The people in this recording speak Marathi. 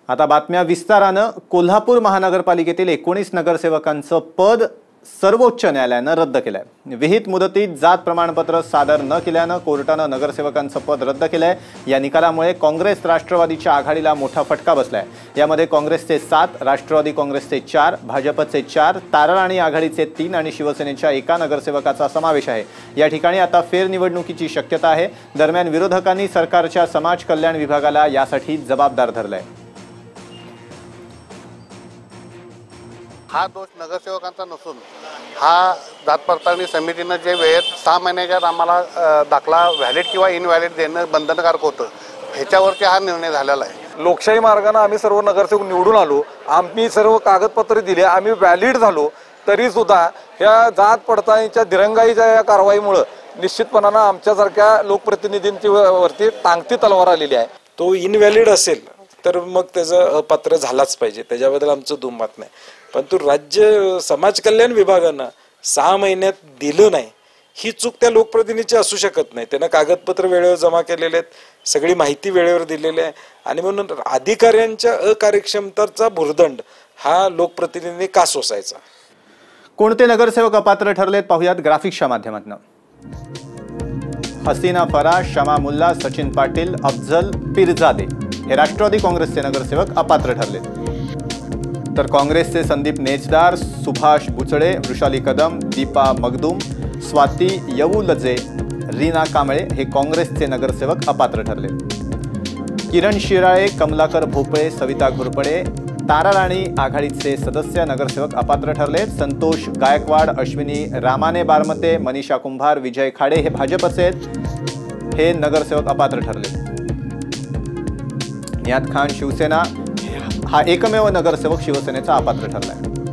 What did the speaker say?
आता बातम्या विस्तारानं. कोल्हापूर महानगरपालिकेतील 19 नगरसेवकांचं पद सर्वोच्च न्यायालयानं रद्द केलंय. विहित मुदतीत जात प्रमाणपत्र सादर न केल्यानं कोर्टानं नगरसेवकांचं पद रद्द केलंय. या निकालामुळे काँग्रेस राष्ट्रवादीच्या आघाडीला मोठा फटका बसलाय. यामध्ये काँग्रेसचे 7, राष्ट्रवादी काँग्रेसचे 4, भाजपचे 4, ताराराणी आघाडीचे 3 आणि शिवसेनेच्या 1 नगरसेवकाचा समावेश आहे. या ठिकाणी आता फेरनिवडणुकीची शक्यता आहे. दरम्यान विरोधकांनी सरकारच्या समाज कल्याण विभागाला यासाठी जबाबदार धरलाय. हा दोष नगरसेवकांचा नसून हा जात पडताळणी समितीनं जे वेळेत 6 महिन्याच्या आम्हाला दाखला व्हॅलिड किंवा इनव्हॅलिड देणं बंधनकारक होतं, ह्याच्यावरती हा निर्णय झालेला आहे. लोकशाही मार्गाने आम्ही सर्व नगरसेवक निवडून आलो, आम्ही सर्व कागदपत्रे दिले, आम्ही व्हॅलिड झालो, तरी सुद्धा ह्या जात पडताळणीच्या दिरंगाईच्या या कारवाईमुळे निश्चितपणानं आमच्यासारख्या लोकप्रतिनिधींची वरती टांगती तलवार आलेली आहे. तो इनव्हॅलिड असेल तर मग त्याचं अपात्र झालाच पाहिजे, त्याच्याबद्दल आमचं दुमत नाही. परंतु राज्य समाज कल्याण विभागानं 6 महिन्यात दिलं नाही, ही चूक त्या लोकप्रतिनिधीची असू शकत नाही. त्यांना कागदपत्र वेळेवर जमा केलेले आहेत, सगळी माहिती वेळेवर दिलेली आहे आणि म्हणून अधिकाऱ्यांच्या अकार्यक्षमतेचा भुर्दंड हा लोकप्रतिनिधींनी का सोसायचा. कोणते नगरसेवक अपात्र ठरलेत पाहुयात ग्राफिक्सच्या माध्यमातून. हसीना फराज, शमा मुल्ला, सचिन पाटील, अफजल पिरजादे हे राष्ट्रवादी काँग्रेसचे नगरसेवक अपात्र ठरले. तर काँग्रेसचे संदीप नेजदार, सुभाष बुचडे, वृषाली कदम, दीपा मगदूम, स्वाती यवुलजे, रीना कांबळे हे काँग्रेसचे नगरसेवक अपात्र ठरले. किरण शिराळे, कमलाकर भोपळे, सविता घोरपडे, ताराराणी आघाडीचे सदस्य नगरसेवक अपात्र ठरले. संतोष गायकवाड, अश्विनी रामाने बारमते, मनीषा कुंभार, विजय खाडे हे भाजपचे हे नगरसेवक अपात्र ठरले. नियात खान शिवसेना हा एकमेव नगरसेवक शिवसेनेचा अपात्र ठरलाय.